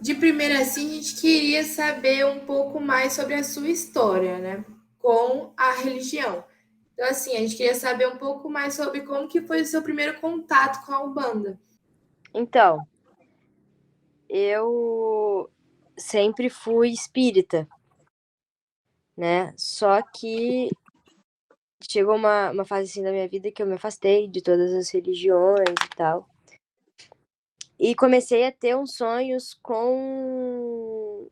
De primeira, assim, a gente queria saber um pouco mais sobre a sua história, né? Com a religião. Então, assim, a gente queria saber um pouco mais sobre como que foi o seu primeiro contato com a Umbanda. Então, eu sempre fui espírita, né? Só que chegou uma fase assim da minha vida que eu me afastei de todas as religiões e tal. E comecei a ter uns sonhos com.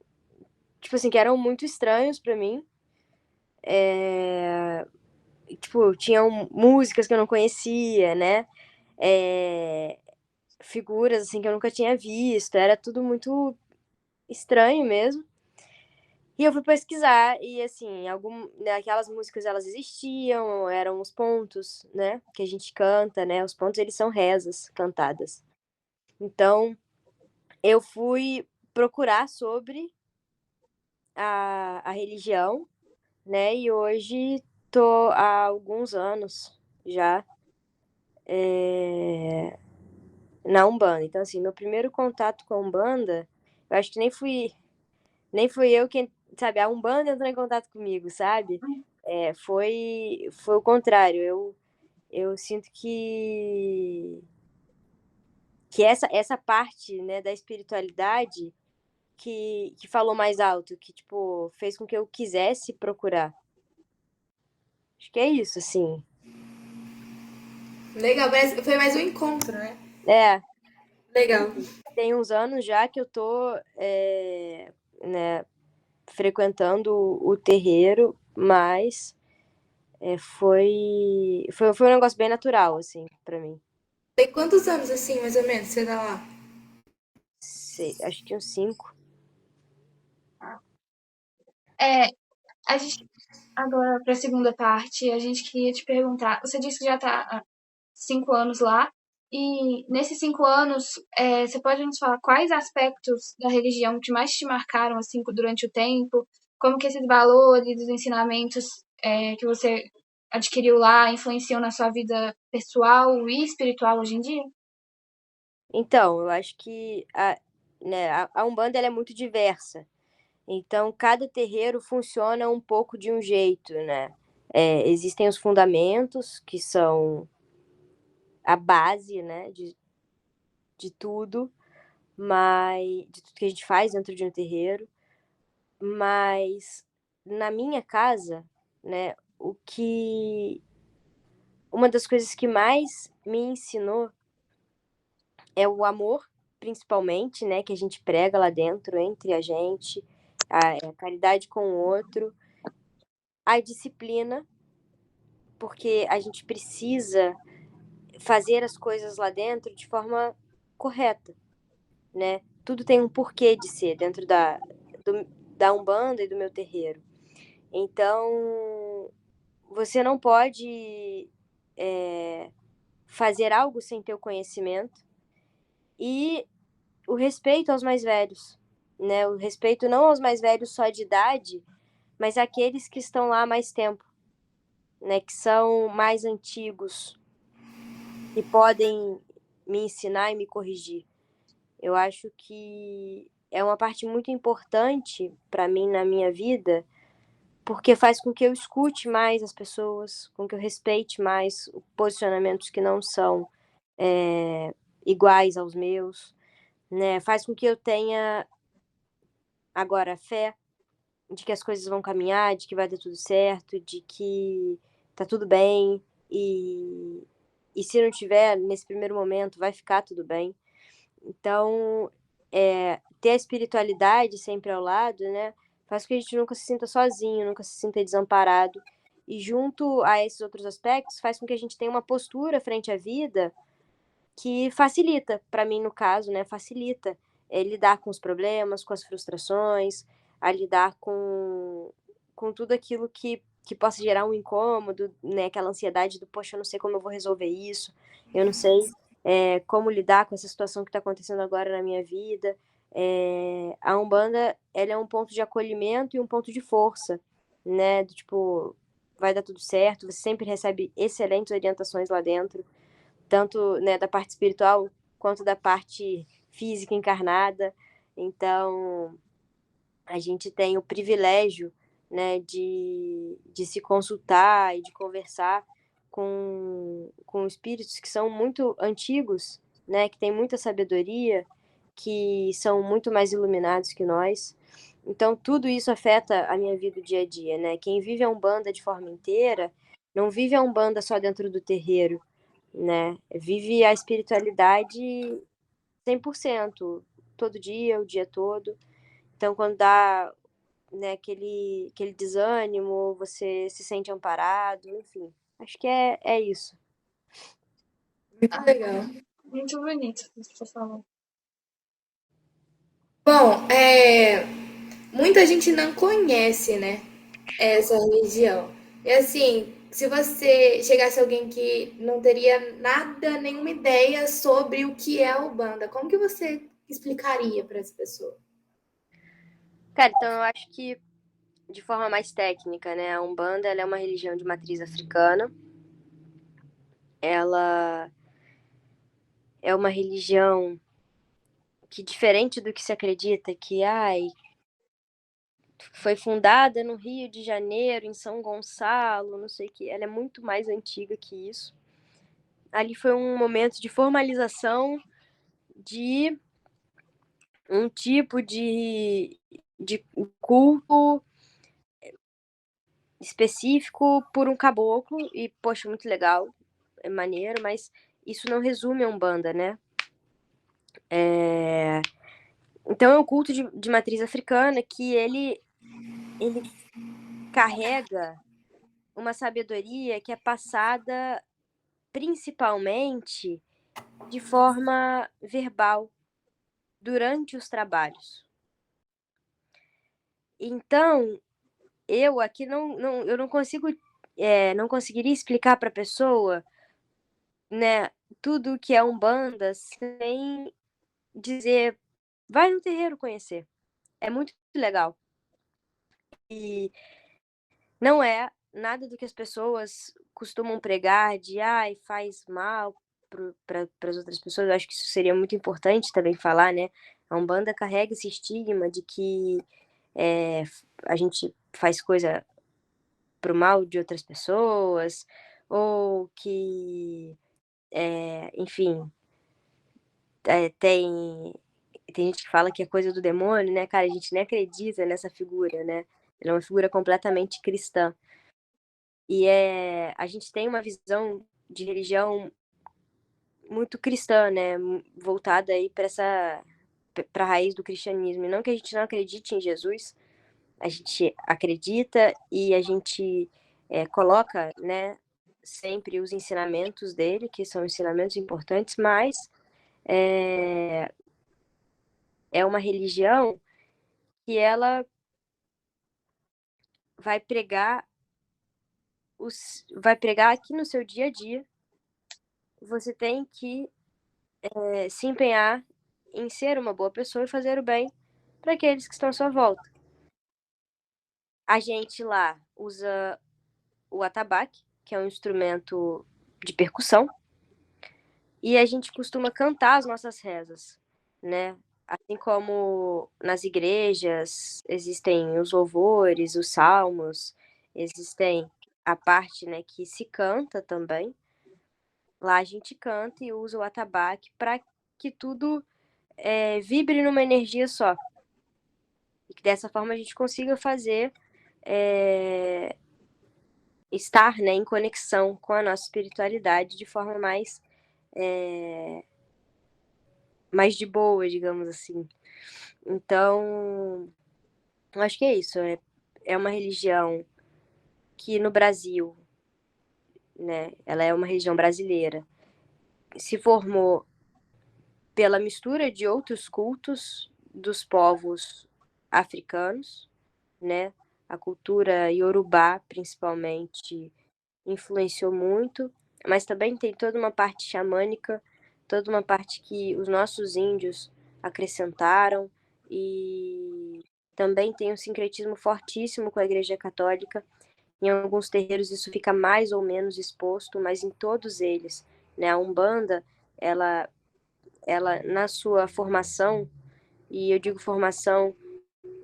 Tipo assim, que eram muito estranhos pra mim. Tipo, tinham músicas que eu não conhecia, né? É, figuras assim que eu nunca tinha visto. Era tudo muito estranho mesmo. E eu fui pesquisar e assim, aquelas músicas elas existiam, eram os pontos, né, que a gente canta, né? Os pontos eles são rezas cantadas. Então, eu fui procurar sobre a religião, né? E hoje tô há alguns anos já na Umbanda. Então, assim, meu primeiro contato com a Umbanda, eu acho que nem fui eu quem, sabe, a Umbanda entrou em contato comigo, sabe? Foi o contrário. Eu sinto que essa parte, né, da espiritualidade que falou mais alto, que, tipo, fez com que eu quisesse procurar. Acho que é isso, assim. Legal, foi mais um encontro, né? É, Legal. tem uns anos já que eu tô, né, frequentando o terreiro, mas foi um negócio bem natural, assim, pra mim. Tem quantos anos, assim, mais ou menos, você tá lá? Acho que uns 5. É, a gente, agora para a segunda parte, a gente queria te perguntar. Você disse que já está há 5 anos lá, e nesses 5 anos, você pode nos falar quais aspectos da religião que mais te marcaram assim durante o tempo? Como que esses valores, os ensinamentos que você adquiriu lá influenciam na sua vida pessoal e espiritual hoje em dia? Então, eu acho que a Umbanda ela é muito diversa. Então, cada terreiro funciona um pouco de um jeito, né? Existem os fundamentos, que são a base, né, de tudo, de tudo que a gente faz dentro de um terreiro. Mas na minha casa, né, uma das coisas que mais me ensinou é o amor, principalmente, né, que a gente prega lá dentro entre a gente, a caridade com o outro, a disciplina, porque a gente precisa fazer as coisas lá dentro de forma correta, né? Tudo tem um porquê de ser dentro do, da Umbanda e do meu terreiro. Então, você não pode fazer algo sem ter o conhecimento e o respeito aos mais velhos, né? O respeito não aos mais velhos só de idade, mas àqueles que estão lá há mais tempo, né? Que são mais antigos, que podem me ensinar e me corrigir. Eu acho que é uma parte muito importante para mim na minha vida, porque faz com que eu escute mais as pessoas, com que eu respeite mais posicionamentos que não são iguais aos meus, né? Faz com que eu tenha agora fé de que as coisas vão caminhar, de que vai dar tudo certo, de que tá tudo bem e se não tiver nesse primeiro momento vai ficar tudo bem. Então, ter a espiritualidade sempre ao lado, né, faz com que a gente nunca se sinta sozinho, nunca se sinta desamparado. E junto a esses outros aspectos, faz com que a gente tenha uma postura frente à vida que facilita, para mim no caso, né, facilita lidar com os problemas, com as frustrações, a lidar com tudo aquilo que possa gerar um incômodo, né, aquela ansiedade do, poxa, eu não sei como eu vou resolver isso, eu não sei como lidar com essa situação que está acontecendo agora na minha vida. A Umbanda, ela é um ponto de acolhimento e um ponto de força, né, do tipo, vai dar tudo certo, você sempre recebe excelentes orientações lá dentro, tanto, né, da parte espiritual quanto da parte física encarnada. Então, a gente tem o privilégio, né, de se consultar e de conversar com espíritos que são muito antigos, né, que têm muita sabedoria, que são muito mais iluminados que nós. Então, tudo isso afeta a minha vida do dia a dia, né? Quem vive a Umbanda de forma inteira, não vive a Umbanda só dentro do terreiro, né? Vive a espiritualidade 100%, todo dia, o dia todo. Então, quando dá, né, aquele desânimo, você se sente amparado, enfim. Acho que é isso. Muito legal. Muito bonito o que você falou. Bom, muita gente não conhece, né, essa religião. E assim, se você chegasse alguém que não teria nada, nenhuma ideia sobre o que é a Umbanda, como que você explicaria para essa pessoa? Cara, então eu acho que de forma mais técnica, né, a Umbanda ela é uma religião de matriz africana. Ela é uma religião que, diferente do que se acredita, que foi fundada no Rio de Janeiro, em São Gonçalo, não sei o que, ela é muito mais antiga que isso. Ali foi um momento de formalização de um tipo de culto específico por um caboclo, e, poxa, muito legal, é maneiro, mas isso não resume a Umbanda, né? Então é um culto de matriz africana que ele carrega uma sabedoria que é passada principalmente de forma verbal durante os trabalhos. Então, eu aqui eu não consigo, não conseguiria explicar para a pessoa, né, tudo o que é Umbanda sem dizer, vai no terreiro conhecer. É muito legal. E não é nada do que as pessoas costumam pregar de faz mal para as outras pessoas. Eu acho que isso seria muito importante também falar, né? A Umbanda carrega esse estigma de que a gente faz coisa pro mal de outras pessoas, ou que, enfim, tem gente que fala que é coisa do demônio, né? Cara, a gente nem acredita nessa figura, né? Ela é uma figura completamente cristã. E a gente tem uma visão de religião muito cristã, né? Voltada aí para a raiz do cristianismo. E não que a gente não acredite em Jesus, a gente acredita e a gente coloca, né, sempre os ensinamentos dele, que são ensinamentos importantes, mas é uma religião que ela vai pregar vai pregar aqui no seu dia a dia. Você tem que se empenhar em ser uma boa pessoa e fazer o bem para aqueles que estão à sua volta. A gente lá usa o atabaque, que é um instrumento de percussão, e a gente costuma cantar as nossas rezas, né? Assim como nas igrejas existem os louvores, os salmos, existem a parte, né, que se canta também. Lá a gente canta e usa o atabaque para que tudo vibre numa energia só. E que dessa forma a gente consiga fazer estar, né, em conexão com a nossa espiritualidade de forma mais de boa, digamos assim. Então, eu acho que é isso. É uma religião que no Brasil, né, ela é uma religião brasileira, se formou pela mistura de outros cultos dos povos africanos, né? A cultura iorubá, principalmente, influenciou muito, mas também tem toda uma parte xamânica, toda uma parte que os nossos índios acrescentaram, e também tem um sincretismo fortíssimo com a Igreja Católica. Em alguns terreiros isso fica mais ou menos exposto, mas em todos eles, né? A Umbanda, ela na sua formação, E eu digo formação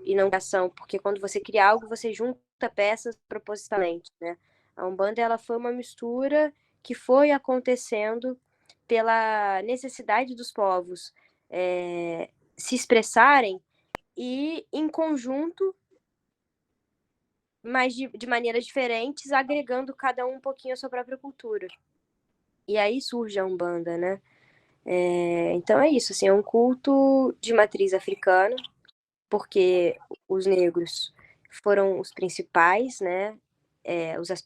e não criação, porque quando você cria algo, você junta peças propositalmente, né? A Umbanda, ela foi uma mistura que foi acontecendo pela necessidade dos povos se expressarem e, em conjunto, mas de maneiras diferentes, agregando cada um pouquinho a sua própria cultura. E aí surge a Umbanda, né? Então é isso, assim, é um culto de matriz africana, porque os negros foram os principais, né?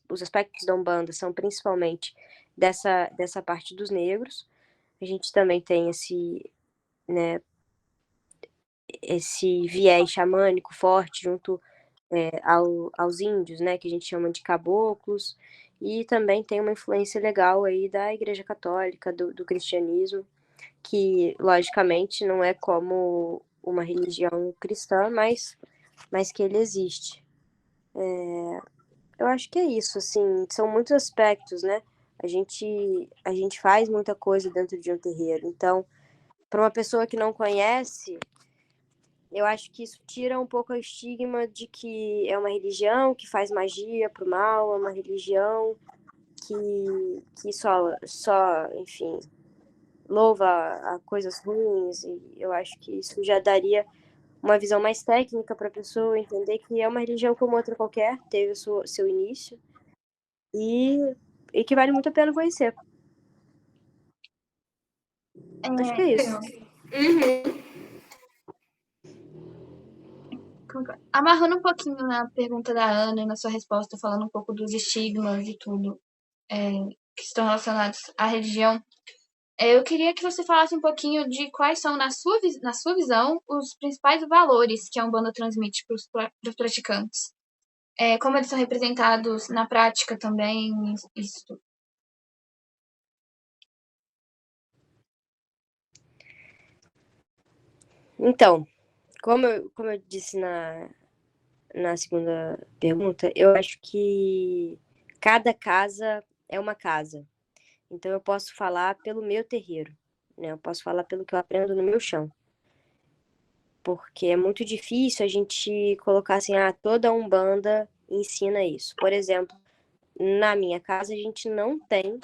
Os aspectos da Umbanda são principalmente dessa parte dos negros. A gente também tem né, esse viés xamânico forte junto aos índios, né, que a gente chama de caboclos, e também tem uma influência legal aí da Igreja Católica, do cristianismo, que logicamente não é como uma religião cristã, mas que ele existe. Eu acho que é isso, assim, são muitos aspectos, né? A gente faz muita coisa dentro de um terreiro, então, para uma pessoa que não conhece, eu acho que isso tira um pouco o estigma de que é uma religião que faz magia pro mal, é uma religião que enfim, louva a coisas ruins, e eu acho que isso já daria uma visão mais técnica para a pessoa entender que é uma religião como outra qualquer, teve o seu início, e, e que vale muito a pena conhecer. Acho que é isso. Uhum. Amarrando um pouquinho na pergunta da Ana e na sua resposta, falando um pouco dos estigmas e tudo que estão relacionados à religião, eu queria que você falasse um pouquinho de quais são, na sua visão, os principais valores que a Umbanda transmite para os praticantes. Como eles são representados na prática também, isso tudo. Então, como eu disse na segunda pergunta, eu acho que cada casa é uma casa. Então eu posso falar pelo meu terreiro, né? Eu posso falar pelo que eu aprendo no meu chão. Porque é muito difícil a gente colocar assim, toda Umbanda ensina isso. Por exemplo, na minha casa a gente não tem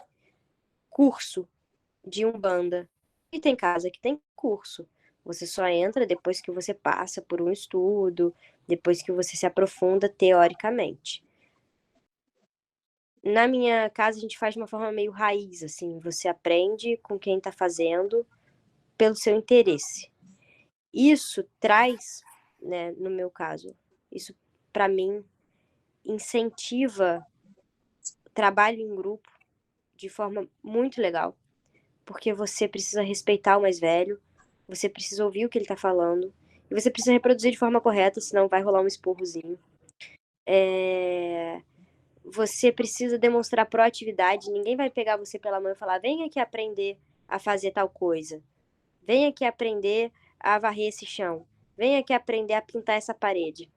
curso de Umbanda. E tem casa que tem curso. Você só entra depois que você passa por um estudo, depois que você se aprofunda teoricamente. Na minha casa a gente faz de uma forma meio raiz, assim, você aprende com quem está fazendo pelo seu interesse. Isso traz, né, no meu caso, isso para mim incentiva trabalho em grupo de forma muito legal, porque você precisa respeitar o mais velho, você precisa ouvir o que ele está falando, e você precisa reproduzir de forma correta, senão vai rolar um esporrozinho. Você precisa demonstrar proatividade, ninguém vai pegar você pela mão e falar, vem aqui aprender a fazer tal coisa, vem aqui aprender a varrer esse chão, vem aqui aprender a pintar essa parede.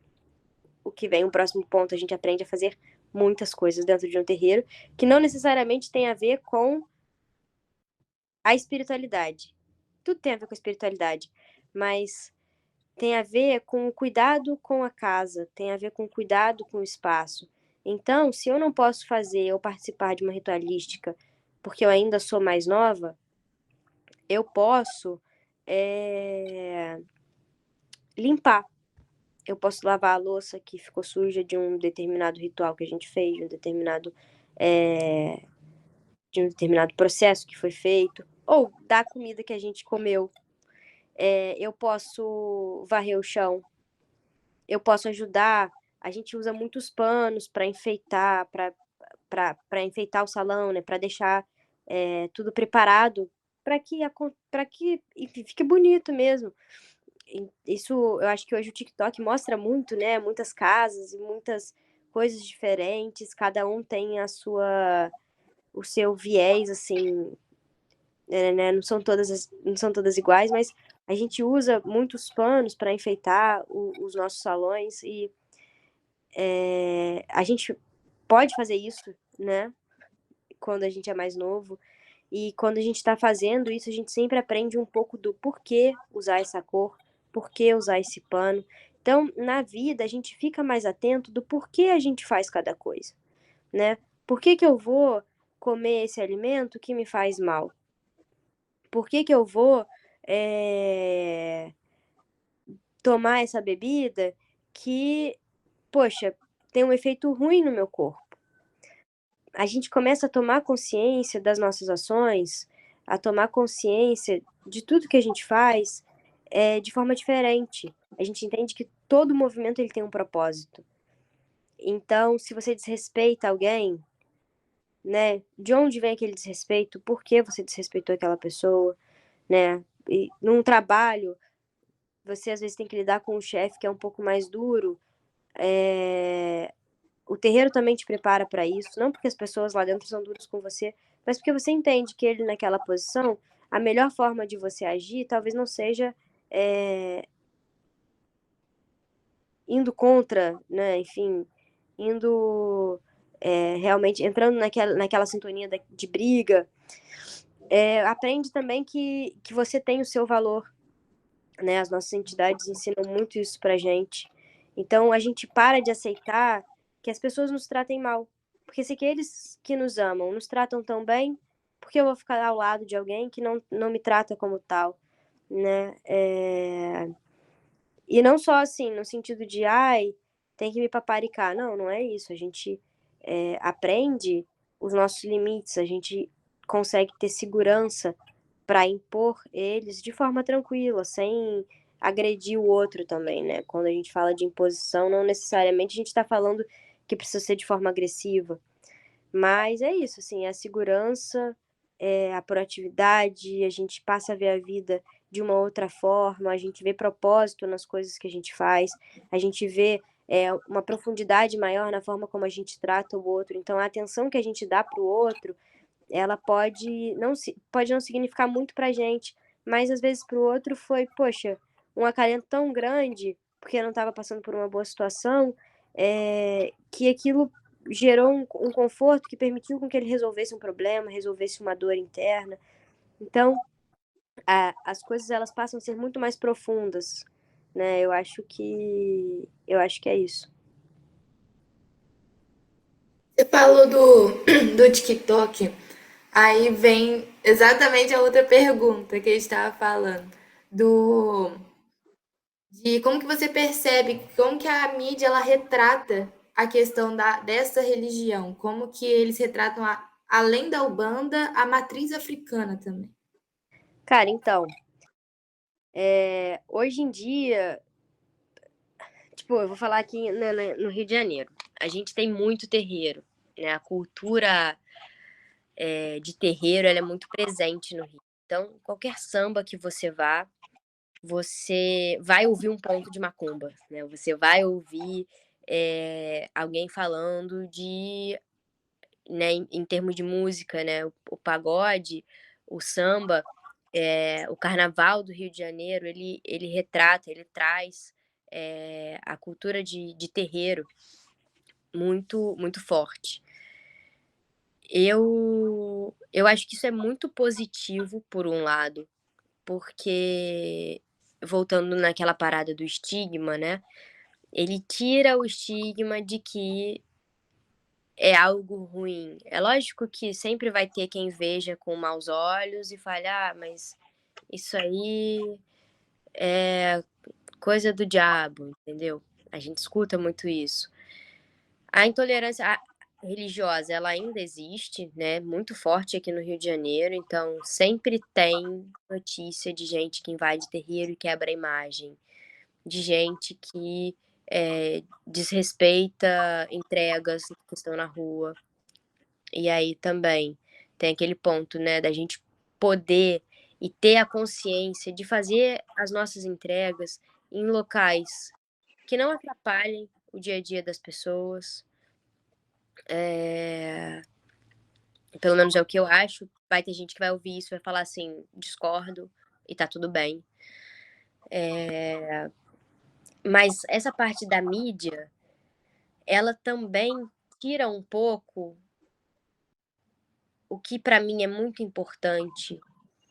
O que vem, o próximo ponto, a gente aprende a fazer muitas coisas dentro de um terreiro, que não necessariamente tem a ver com a espiritualidade. Tudo tem a ver com a espiritualidade, mas tem a ver com o cuidado com a casa, tem a ver com o cuidado com o espaço. Então, se eu não posso fazer ou participar de uma ritualística porque eu ainda sou mais nova, eu posso limpar. Eu posso lavar a louça que ficou suja de um determinado ritual que a gente fez, de um determinado processo que foi feito, ou da comida que a gente comeu. Eu posso varrer o chão, eu posso ajudar. A gente usa muitos panos para enfeitar, para enfeitar o salão, né? Para deixar tudo preparado para que enfim, fique bonito mesmo. Isso, eu acho que hoje o TikTok mostra muito, né? Muitas casas e muitas coisas diferentes. Cada um tem o seu viés, assim, né? Não são todas iguais, mas a gente usa muitos panos para enfeitar os nossos salões e a gente pode fazer isso, né? Quando a gente é mais novo. E quando a gente está fazendo isso, a gente sempre aprende um pouco do porquê usar essa cor, por que usar esse pano. Então, na vida, a gente fica mais atento do porquê a gente faz cada coisa, né? Por que eu vou comer esse alimento que me faz mal? Por que eu vou tomar essa bebida que, poxa, tem um efeito ruim no meu corpo? A gente começa a tomar consciência das nossas ações, a tomar consciência de tudo que a gente faz de forma diferente. A gente entende que todo movimento ele tem um propósito. Então, se você desrespeita alguém, né, de onde vem aquele desrespeito? Por que você desrespeitou aquela pessoa, né? E num trabalho, você às vezes tem que lidar com um chefe que é um pouco mais duro. O terreiro também te prepara para isso, não porque as pessoas lá dentro são duras com você, mas porque você entende que ele naquela posição, a melhor forma de você agir talvez não seja indo contra, né? Enfim, indo realmente entrando naquela sintonia de briga. Aprende também que você tem o seu valor, né? As nossas entidades ensinam muito isso pra gente. Então a gente para de aceitar que as pessoas nos tratem mal. Porque se aqueles que nos amam nos tratam tão bem, por que eu vou ficar ao lado de alguém que não me trata como tal, né? E não só assim, no sentido de, ai, tem que me paparicar. Não, não é isso. A gente aprende os nossos limites, a gente consegue ter segurança para impor eles de forma tranquila, sem agredir o outro também, né? Quando a gente fala de imposição, não necessariamente a gente está falando que precisa ser de forma agressiva, mas é isso, assim, a segurança, a proatividade, a gente passa a ver a vida de uma outra forma, a gente vê propósito nas coisas que a gente faz, a gente vê uma profundidade maior na forma como a gente trata o outro. Então, a atenção que a gente dá para o outro, ela pode não significar muito pra gente, mas às vezes pro outro foi, poxa, um acalento tão grande, porque não estava passando por uma boa situação, que aquilo gerou um conforto que permitiu com que ele resolvesse um problema, resolvesse uma dor interna. Então, as coisas elas passam a ser muito mais profundas, né? Eu acho que é isso. Você falou do TikTok, aí vem exatamente a outra pergunta que a gente estava falando, de como que você percebe, como que a mídia ela retrata a questão dessa religião, como que eles retratam, além da Umbanda, a matriz africana também. Cara, então, hoje em dia, tipo, eu vou falar aqui no Rio de Janeiro. A gente tem muito terreiro, né? A cultura de terreiro ela é muito presente no Rio. Então, qualquer samba que você vá, você vai ouvir um ponto de macumba, né? Você vai ouvir alguém falando né, em termos de música, né? O pagode, o samba, o carnaval do Rio de Janeiro, ele retrata, ele traz a cultura de terreiro muito, muito forte. Eu acho que isso é muito positivo, por um lado, porque, voltando naquela parada do estigma, né? Ele tira o estigma de que é algo ruim. É lógico que sempre vai ter quem veja com maus olhos e fale, ah, mas isso aí é coisa do diabo, entendeu? A gente escuta muito isso. A intolerância religiosa, ela ainda existe, né? Muito forte aqui no Rio de Janeiro, então sempre tem notícia de gente que invade terreiro e quebra a imagem, de gente que desrespeita entregas que estão na rua. E aí também tem aquele ponto, né, da gente poder e ter a consciência de fazer as nossas entregas em locais que não atrapalhem o dia a dia das pessoas. Pelo menos é o que eu acho. Vai ter gente que vai ouvir isso e vai falar assim, discordo, e tá tudo bem. Mas essa parte da mídia, ela também tira um pouco o que para mim é muito importante,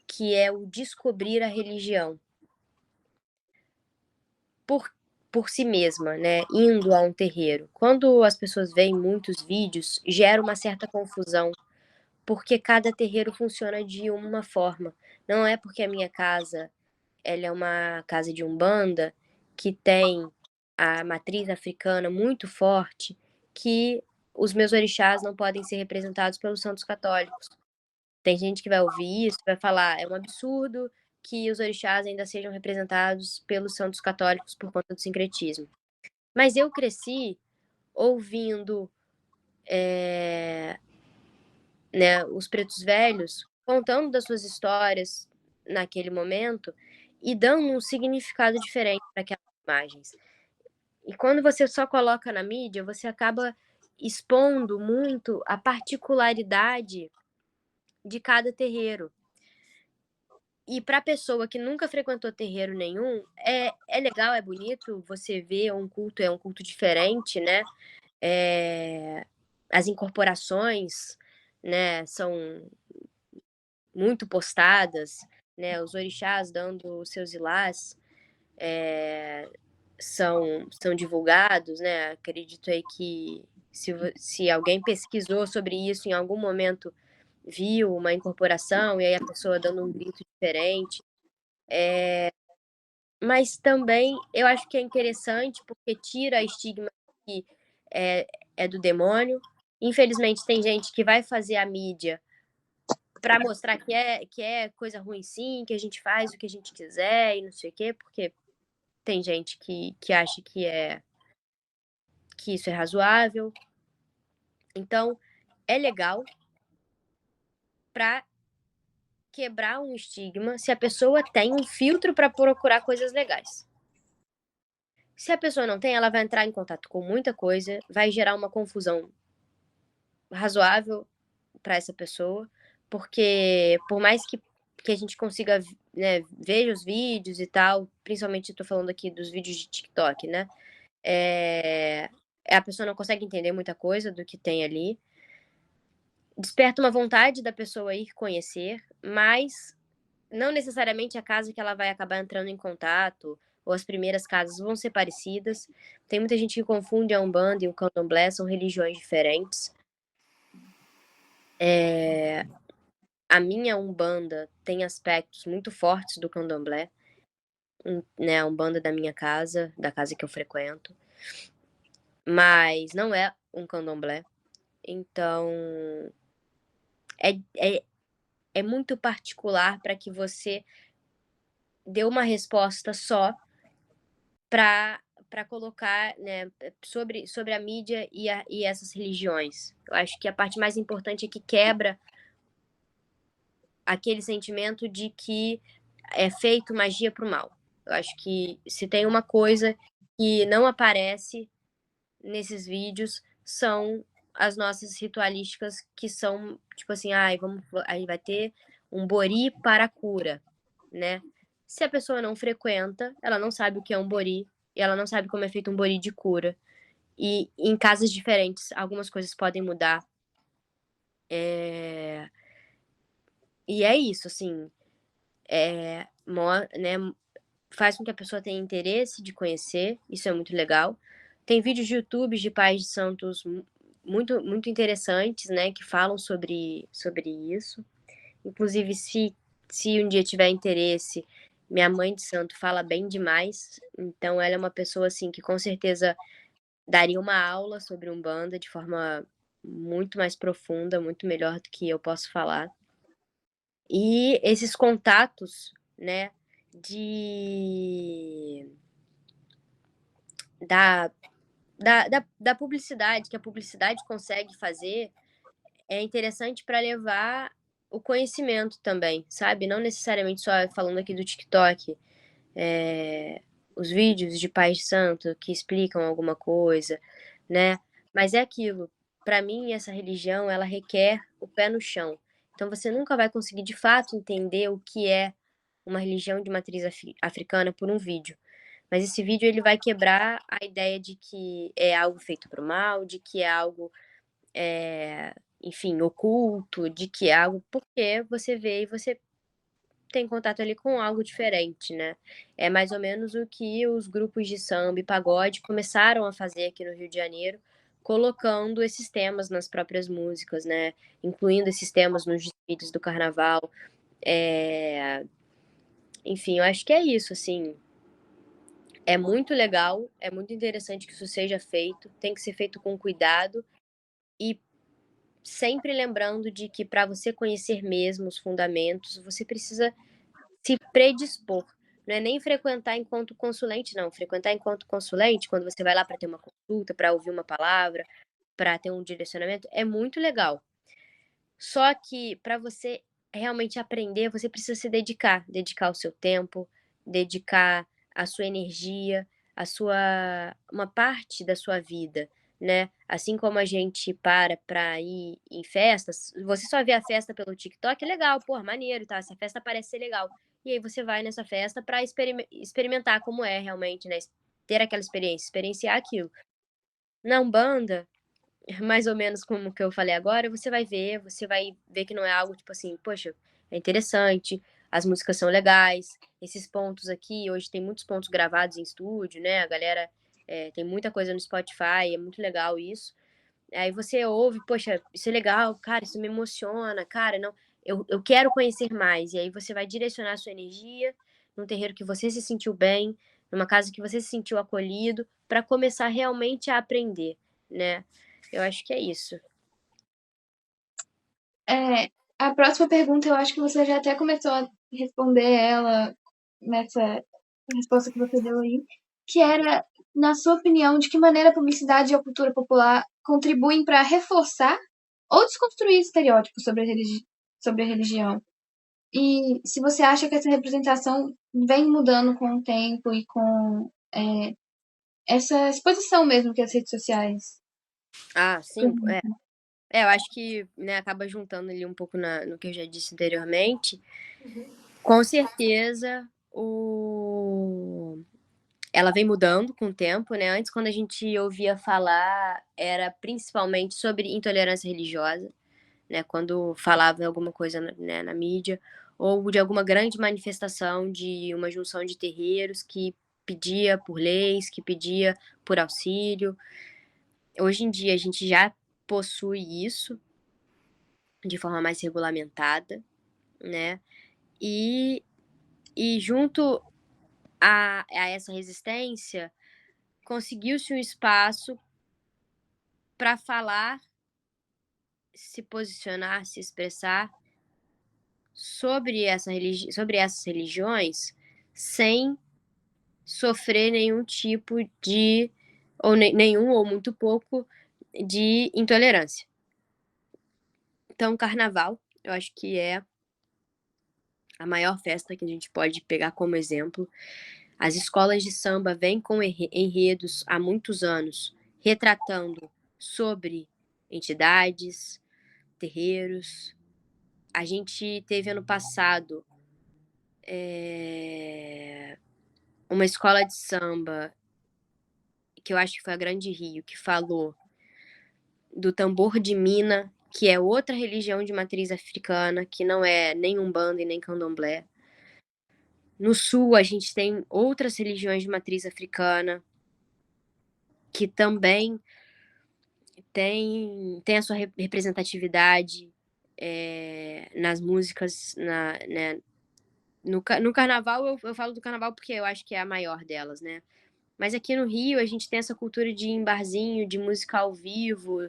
que é o descobrir a religião. por si mesma, né, indo a um terreiro. Quando as pessoas veem muitos vídeos, gera uma certa confusão, porque cada terreiro funciona de uma forma. Não é porque a minha casa ela é uma casa de umbanda que tem a matriz africana muito forte, que os meus orixás não podem ser representados pelos santos católicos. Tem gente que vai ouvir isso, vai falar, é um absurdo que os orixás ainda sejam representados pelos santos católicos por conta do sincretismo. Mas eu cresci ouvindo né, os pretos velhos contando das suas histórias naquele momento e dando um significado diferente para aquelas imagens. E quando você só coloca na mídia, você acaba expondo muito a particularidade de cada terreiro. E para a pessoa que nunca frequentou terreiro nenhum, é legal, é bonito, você vê um culto, é um culto diferente, né? As incorporações, né, são muito postadas, né? Os orixás dando os seus ilás são divulgados, né? Acredito aí que se alguém pesquisou sobre isso em algum momento, viu uma incorporação e aí a pessoa dando um grito diferente. Mas também eu acho que é interessante porque tira a estigma que é do demônio. Infelizmente, tem gente que vai fazer a mídia para mostrar que é coisa ruim sim, que a gente faz o que a gente quiser e não sei o quê, porque tem gente que acha que isso é razoável. Então, é legal para quebrar um estigma se a pessoa tem um filtro para procurar coisas legais. Se a pessoa não tem, ela vai entrar em contato com muita coisa, vai gerar uma confusão razoável para essa pessoa, porque por mais que a gente consiga, né, ver os vídeos e tal, principalmente eu tô falando aqui dos vídeos de TikTok, né? A pessoa não consegue entender muita coisa do que tem ali. Desperta uma vontade da pessoa ir conhecer, mas não necessariamente a casa que ela vai acabar entrando em contato, ou as primeiras casas vão ser parecidas. Tem muita gente que confunde a Umbanda e o Candomblé, são religiões diferentes. A minha Umbanda tem aspectos muito fortes do Candomblé, né, a Umbanda da minha casa, da casa que eu frequento, mas não é um Candomblé. Então, é, é, é muito particular para que você dê uma resposta só para colocar, né, sobre a mídia e essas religiões. Eu acho que a parte mais importante é que quebra aquele sentimento de que é feito magia pro mal. Eu acho que se tem uma coisa que não aparece nesses vídeos são as nossas ritualísticas que são tipo assim, aí vai ter um bori para cura, né? Se a pessoa não frequenta, ela não sabe o que é um bori e ela não sabe como é feito um bori de cura. E em casas diferentes, algumas coisas podem mudar. E é isso, assim, né, faz com que a pessoa tenha interesse de conhecer, isso é muito legal. Tem vídeos de YouTube de pais de santos muito, muito interessantes, né, que falam sobre isso. Inclusive, se um dia tiver interesse, minha mãe de santo fala bem demais, então ela é uma pessoa, assim, que com certeza daria uma aula sobre Umbanda de forma muito mais profunda, muito melhor do que eu posso falar. E esses contatos, né, de da, da publicidade, que a publicidade consegue fazer, é interessante para levar o conhecimento também, sabe? Não necessariamente só falando aqui do TikTok, os vídeos de Pai de Santo que explicam alguma coisa, né? Mas é aquilo. Para mim, essa religião, ela requer o pé no chão. Então, você nunca vai conseguir de fato entender o que é uma religião de matriz africana por um vídeo. Mas esse vídeo ele vai quebrar a ideia de que é algo feito para o mal, de que é algo, enfim, oculto, de que é algo porque você vê e você tem contato ali com algo diferente, né? É mais ou menos o que os grupos de samba e pagode começaram a fazer aqui no Rio de Janeiro, colocando esses temas nas próprias músicas, né? Incluindo esses temas nos desfiles do carnaval. Enfim, eu acho que é isso, assim. É muito legal, é muito interessante que isso seja feito, tem que ser feito com cuidado e sempre lembrando de que para você conhecer mesmo os fundamentos, você precisa se predispor. Não é nem frequentar enquanto consulente, não. Frequentar enquanto consulente, quando você vai lá para ter uma consulta, para ouvir uma palavra, para ter um direcionamento, é muito legal. Só que para você realmente aprender, você precisa se dedicar o seu tempo, dedicar a sua energia, uma parte da sua vida, né? Assim como a gente para ir em festas, você só vê a festa pelo TikTok, é legal, pô, maneiro, tá? Essa festa parece ser legal. E aí você vai nessa festa para experimentar como é realmente, né? Ter aquela experiência, experienciar aquilo. Na Umbanda, mais ou menos como que eu falei agora, você vai ver que não é algo tipo assim, poxa, é interessante, as músicas são legais, esses pontos aqui, hoje tem muitos pontos gravados em estúdio, né? A galera tem muita coisa no Spotify, é muito legal isso. Aí você ouve, poxa, isso é legal, cara, isso me emociona, cara, não, eu quero conhecer mais. E aí você vai direcionar a sua energia num terreiro que você se sentiu bem, numa casa que você se sentiu acolhido, para começar realmente a aprender, né? Eu acho que é isso. A próxima pergunta eu acho que você já até começou a responder ela nessa resposta que você deu aí, que era, na sua opinião, de que maneira a publicidade e a cultura popular contribuem para reforçar ou desconstruir estereótipos sobre a religião. E se você acha que essa representação vem mudando com o tempo e com essa exposição mesmo que as redes sociais. Ah, sim. Eu acho que, né, acaba juntando ali um pouco no que eu já disse anteriormente. Com certeza, ela vem mudando com o tempo, né? Antes, quando a gente ouvia falar, era principalmente sobre intolerância religiosa, né? Quando falava alguma coisa, né, na mídia, ou de alguma grande manifestação de uma junção de terreiros que pedia por leis, que pedia por auxílio. Hoje em dia, a gente já possui isso de forma mais regulamentada, né? E junto a essa resistência, conseguiu-se um espaço para falar, se posicionar, se expressar sobre sobre essas religiões sem sofrer nenhum tipo de, ou nenhum ou muito pouco, de intolerância. Então, o carnaval, eu acho que é a maior festa que a gente pode pegar como exemplo. As escolas de samba vêm com enredos há muitos anos, retratando sobre entidades, terreiros. A gente teve ano passado uma escola de samba, que eu acho que foi a Grande Rio, que falou do tambor de Mina, que é outra religião de matriz africana, que não é nem Umbanda e nem Candomblé. No sul, a gente tem outras religiões de matriz africana, que também tem a sua representatividade nas músicas, né? No carnaval, eu falo do carnaval porque eu acho que é a maior delas, né? Mas aqui no Rio, a gente tem essa cultura de ir em barzinho, de música ao vivo,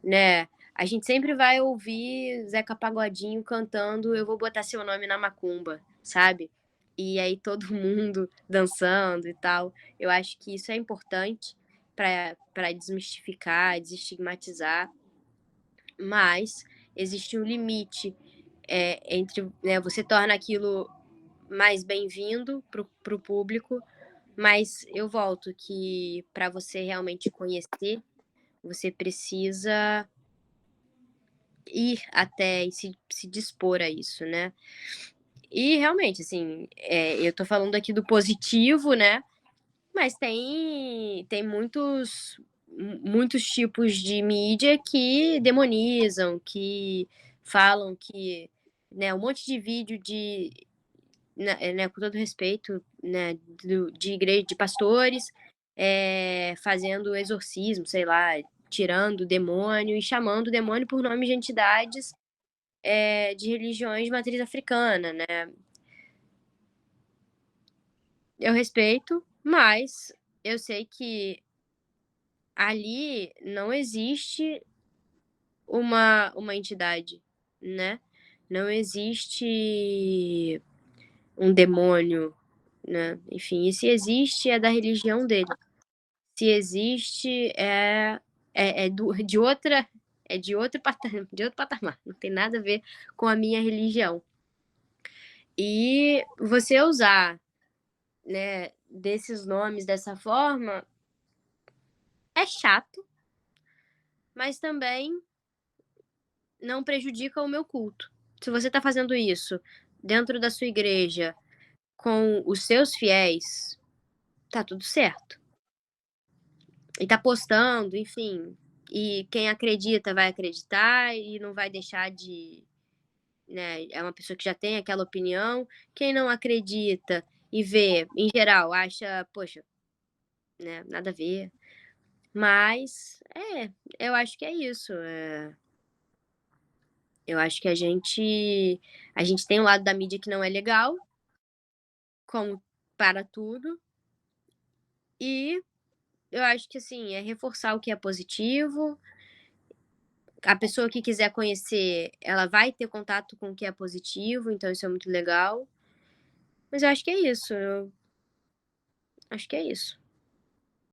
né? A gente sempre vai ouvir Zeca Pagodinho cantando Eu Vou Botar Seu Nome na Macumba, sabe? E aí todo mundo dançando e tal. Eu acho que isso é importante para desmistificar, desestigmatizar, mas existe um limite entre, né, você torna aquilo mais bem-vindo para o público, mas eu volto que para você realmente conhecer, você precisa ir até e se dispor a isso, né? E realmente, assim, eu tô falando aqui do positivo, né? Mas tem muitos tipos de mídia que demonizam, que falam que, né, um monte de vídeo né, com todo respeito, né, de igreja, de pastores, fazendo exorcismo, sei lá, tirando o demônio e chamando o demônio por nome de entidades de religiões de matriz africana, né? Eu respeito, mas eu sei que ali não existe uma entidade, né? Não existe um demônio, né? Enfim, e se existe é da religião dele. Se existe de outra de outro patamar, não tem nada a ver com a minha religião. E você usar, né, desses nomes dessa forma é chato, mas também não prejudica o meu culto. Se você está fazendo isso dentro da sua igreja com os seus fiéis, tá tudo certo. E tá postando, enfim. E quem acredita vai acreditar e não vai deixar de, né? É uma pessoa que já tem aquela opinião. Quem não acredita e vê, em geral, acha, poxa, né? Nada a ver. Mas, eu acho que é isso. Eu acho que a gente tem um lado da mídia que não é legal, como para tudo. E eu acho que, assim, é reforçar o que é positivo. A pessoa que quiser conhecer, ela vai ter contato com o que é positivo, então isso é muito legal. Mas eu acho que é isso. Eu acho que é isso.